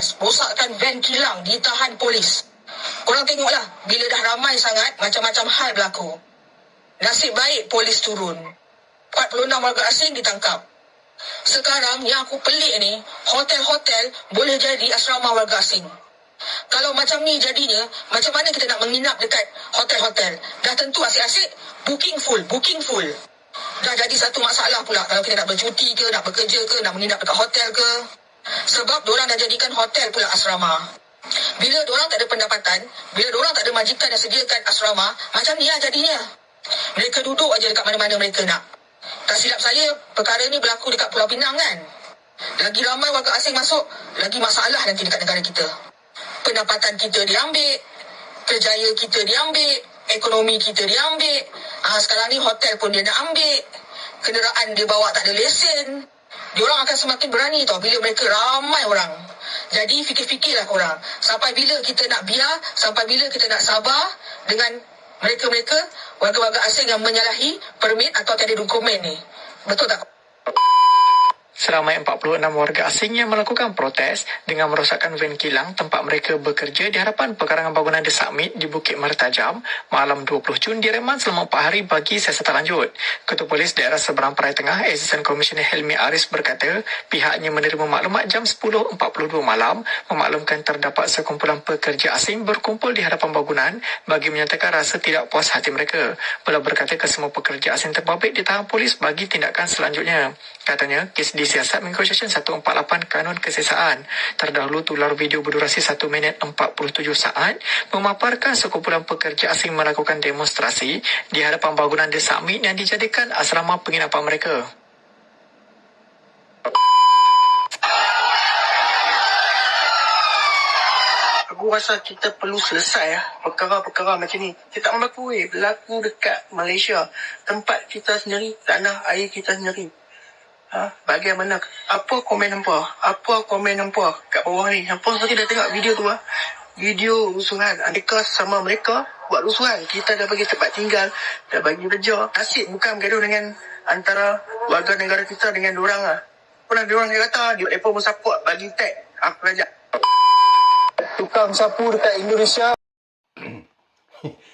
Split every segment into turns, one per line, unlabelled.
protes, rosakkan van kilang, ditahan polis. Korang tengoklah, bila dah ramai sangat, macam-macam hal berlaku. Nasib baik polis turun. 46 warga asing ditangkap. Sekarang yang aku pelik ni, hotel-hotel boleh jadi asrama warga asing. Kalau macam ni jadinya, macam mana kita nak menginap dekat hotel-hotel? Dah tentu asyik-asyik, booking full. Dah jadi satu masalah pula kalau kita nak bercuti ke, nak bekerja ke, nak menginap dekat hotel ke. Sebab diorang dah jadikan hotel pula asrama. Bila diorang tak ada pendapatan, bila diorang tak ada majikan yang sediakan asrama, macam ni lah jadinya. Mereka duduk aja dekat mana-mana mereka nak. Tak silap saya, perkara ni berlaku dekat Pulau Pinang kan? Lagi ramai warga asing masuk, lagi masalah nanti dekat negara kita. Pendapatan kita diambil, kerjaya kita diambil, ekonomi kita diambil. Sekarang ni hotel pun dia nak ambil. Kenderaan dia bawa tak ada lesen. Diorang akan semakin berani tau bila mereka ramai orang. Jadi fikir-fikirlah korang. Sampai bila kita nak biar, sampai bila kita nak sabar dengan mereka-mereka, warga-warga asing yang menyalahi permit atau tiada dokumen ni. Betul tak?
Seramai 46 warga asing yang melakukan protes dengan merosakkan van kilang tempat mereka bekerja di hadapan pekarangan bangunan The Summit di Bukit Mertajam malam 20 Jun direman selama 4 hari bagi siasatan lanjut. Ketua Polis Daerah Seberang Perai Tengah, Asisten Komisioner Helmi Aris berkata pihaknya menerima maklumat jam 10.42 malam memaklumkan terdapat sekumpulan pekerja asing berkumpul di hadapan bangunan bagi menyatakan rasa tidak puas hati mereka. Beliau berkata kesemua pekerja asing terbabit ditahan polis bagi tindakan selanjutnya. Katanya, kes disiasat mengikut Seksyen 148 Kanun Kesesaan. Terdahulu tular video berdurasi 1 minit 47 saat memaparkan sekumpulan pekerja asing melakukan demonstrasi di hadapan bangunan The Summit yang dijadikan asrama penginapan mereka.
Aku rasa kita perlu selesai perkara-perkara macam ni. Kita tak berlaku dekat Malaysia. Tempat kita sendiri, tanah air kita sendiri. Bagaimana? Apa komen hampa? Kat bawah ni? Hampa nanti dah tengok video tu Video rusuhan. Adakah sama mereka buat rusuhan? Kita dah bagi tempat tinggal, dah bagi kerja. Asyik bukan bergaduh dengan antara warga negara kita dengan diorang Pernah diorang kata, mereka pun support bagi tag. Apa aja. Tukang sapu dekat Indonesia.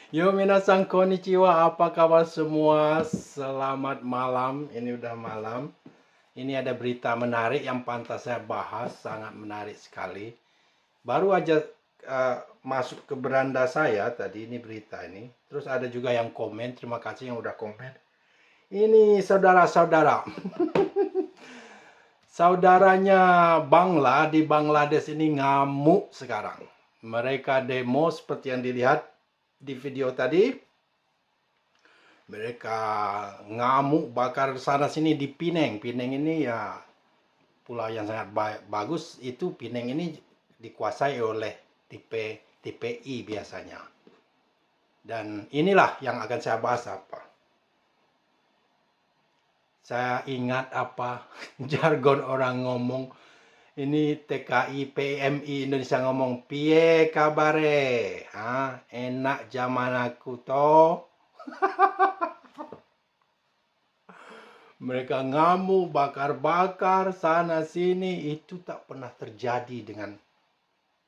Yo minasan konnichiwa, apa kabar semua? Selamat malam, ini udah malam. Ini ada berita menarik yang pantas saya bahas, sangat menarik sekali. Baru aja masuk ke beranda saya tadi, ini berita ini. Terus ada juga yang komen, terima kasih yang udah komen. Ini saudara-saudara. Saudaranya Bangla di Bangladesh ini ngamuk sekarang. Mereka demo seperti yang dilihat di video tadi. Mereka ngamuk bakar sana sini di Pinang. Pinang ini ya pulau yang sangat bagus. Itu Pinang ini dikuasai oleh TPI biasanya. Dan inilah yang akan saya bahas apa. Saya ingat apa jargon orang ngomong. Ini TKI PMI Indonesia ngomong, piye kabare? Enak zaman aku toh. Mereka ngamuk, bakar-bakar sana sini. Itu tak pernah terjadi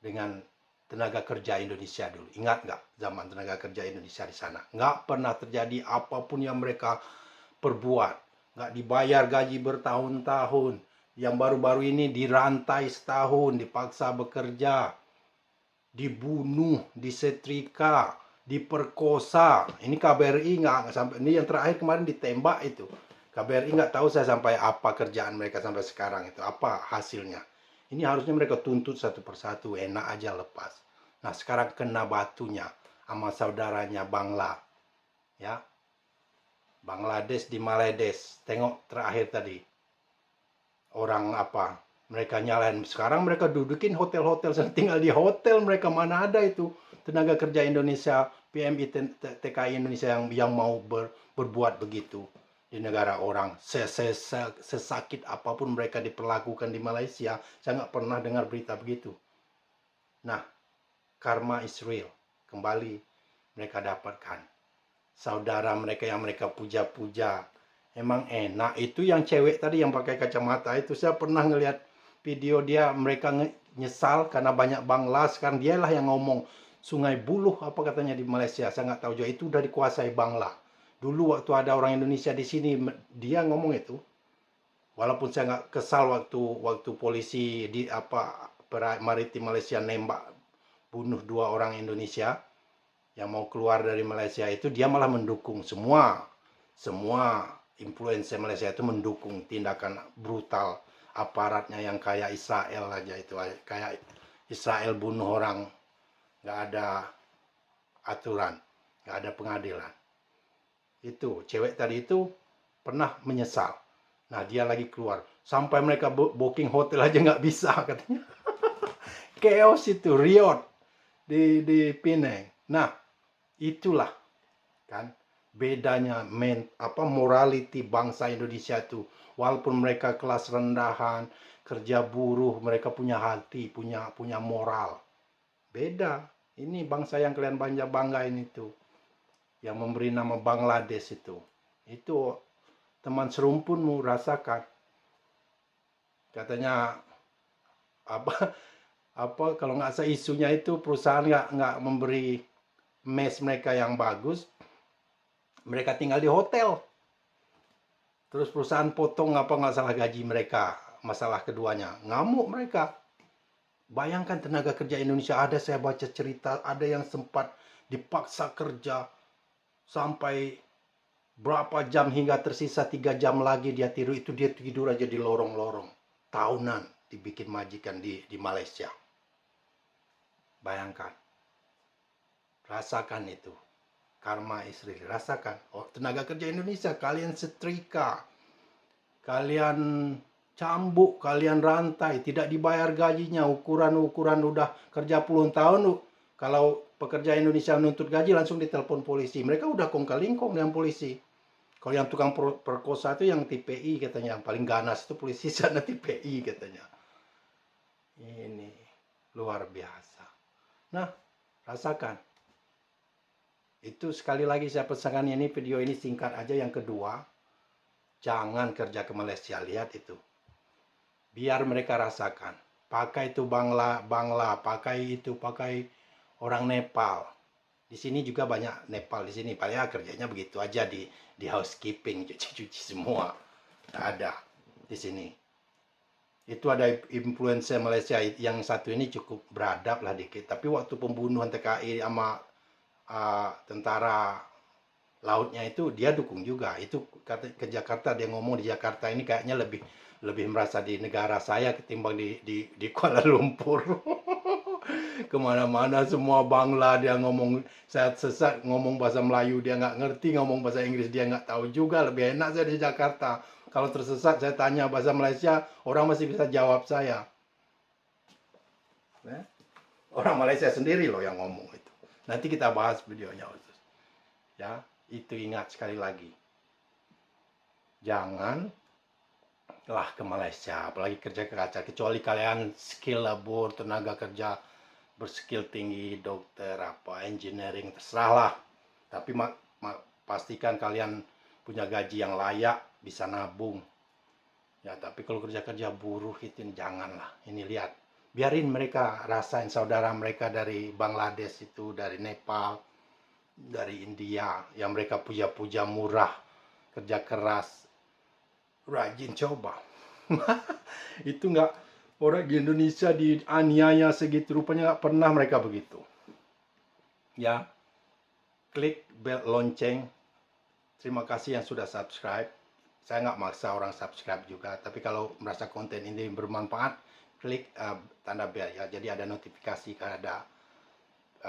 dengan tenaga kerja Indonesia dulu. Ingat nggak zaman tenaga kerja Indonesia di sana? Nggak pernah terjadi apapun yang mereka perbuat. Nggak dibayar gaji bertahun-tahun. Yang baru-baru ini dirantai setahun, dipaksa bekerja, dibunuh, disetrika, diperkosa. Ini KBRI nggak sampai, ini yang terakhir kemarin ditembak itu. KBRI nggak tahu saya sampai apa kerjaan mereka sampai sekarang itu, apa hasilnya. Ini harusnya mereka tuntut satu persatu, enak aja lepas. Nah sekarang kena batunya sama saudaranya Bangla, ya. Bangladesh di Maledes, tengok terakhir tadi. Orang apa, mereka nyalain. Sekarang mereka dudukin hotel-hotel, tinggal di hotel mereka. Mana ada itu tenaga kerja Indonesia, PMI TKI Indonesia yang mau berbuat begitu di negara orang. Sesakit apapun mereka diperlakukan di Malaysia, saya nggak pernah dengar berita begitu. Nah, karma is real. Kembali mereka dapatkan. Saudara mereka yang mereka puja-puja. Emang enak. Itu yang cewek tadi yang pakai kacamata itu. Saya pernah ngelihat video dia, mereka nyesal karena banyak Bangla. Sekarang dialah yang ngomong Sungai Buloh apa katanya di Malaysia. Saya nggak tahu juga, itu udah dikuasai Bangla. Dulu waktu ada orang Indonesia di sini, dia ngomong itu. Walaupun saya nggak kesal waktu polisi di maritim Malaysia nembak bunuh 2 orang Indonesia yang mau keluar dari Malaysia, itu dia malah mendukung semua influencer Malaysia itu mendukung tindakan brutal aparatnya yang kayak Israel aja itu, kayak Israel bunuh orang, nggak ada aturan, nggak ada pengadilan. Itu cewek tadi itu pernah menyesal. Nah, dia lagi keluar. Sampai mereka booking hotel aja nggak bisa katanya. Chaos itu, riot di Penang. Nah, itulah kan bedanya morality bangsa Indonesia itu. Walaupun mereka kelas rendahan, kerja buruh, mereka punya hati, punya moral. Beda. Ini bangsa yang kalian banggain itu, yang memberi nama Bangladesh itu teman serumpunmu rasakan. Katanya kalau nggak salah isunya itu perusahaan nggak memberi mes mereka yang bagus, mereka tinggal di hotel. Terus perusahaan potong nggak salah gaji mereka. Masalah keduanya, ngamuk mereka. Bayangkan tenaga kerja Indonesia, saya baca cerita, ada yang sempat dipaksa kerja sampai berapa jam hingga tersisa 3 jam lagi dia tidur, itu dia tidur aja di lorong-lorong. Tahunan dibikin majikan di Malaysia. Bayangkan. Rasakan itu. Karma Israel. Rasakan. Oh, tenaga kerja Indonesia, kalian setrika. Kalian cambuk, kalian rantai, tidak dibayar gajinya, ukuran udah kerja puluhan tahun. Kalau pekerja Indonesia menuntut gaji langsung ditelepon polisi. Mereka udah kongkal-lingkong dengan polisi. Kalau yang tukang perkosa itu yang TPI katanya, yang paling ganas itu polisi sana TPI katanya. Ini luar biasa. Nah, rasakan. Itu sekali lagi saya pesankan, ini video ini singkat aja. Yang kedua, jangan kerja ke Malaysia, lihat itu. Biar mereka rasakan. Pakai itu Bangla, pakai orang Nepal. Di sini juga banyak Nepal di sini. Paling kerjanya begitu aja di housekeeping, cuci-cuci semua. Nggak ada di sini. Itu ada influencer Malaysia yang satu ini cukup beradab lah dikit. Tapi waktu pembunuhan TKI sama tentara lautnya itu dia dukung juga. Itu ke Jakarta, dia ngomong di Jakarta ini kayaknya lebih merasa di negara saya ketimbang di Kuala Lumpur. Kemana-mana semua Bangla dia ngomong, saya sesat ngomong bahasa Melayu dia nggak ngerti, ngomong bahasa Inggris dia nggak tahu juga. Lebih enak saya di Jakarta. Kalau tersesat saya tanya bahasa Malaysia, orang masih bisa jawab saya. Orang Malaysia sendiri loh yang ngomong itu. Nanti kita bahas videonya. Ya, itu ingat sekali lagi. Janganlah ke Malaysia, apalagi kerja ke kaca, kecuali kalian skill labor, tenaga kerja berskill tinggi, dokter, engineering, terserahlah. Tapi pastikan kalian punya gaji yang layak, bisa nabung. Ya, tapi kalau kerja-kerja buruh itu janganlah. Ini lihat, biarin mereka rasain, saudara mereka dari Bangladesh itu, dari Nepal, dari India, yang mereka puja-puja murah, kerja keras, rajin coba. Itu nggak. Orang di Indonesia dianiaya segitu, rupanya nggak pernah mereka begitu. Ya, klik bel lonceng. Terima kasih yang sudah subscribe. Saya nggak maksa orang subscribe juga, tapi kalau merasa konten ini bermanfaat, klik tanda bel ya. Jadi ada notifikasi kalau ada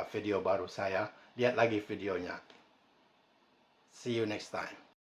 video baru saya. Lihat lagi videonya. See you next time.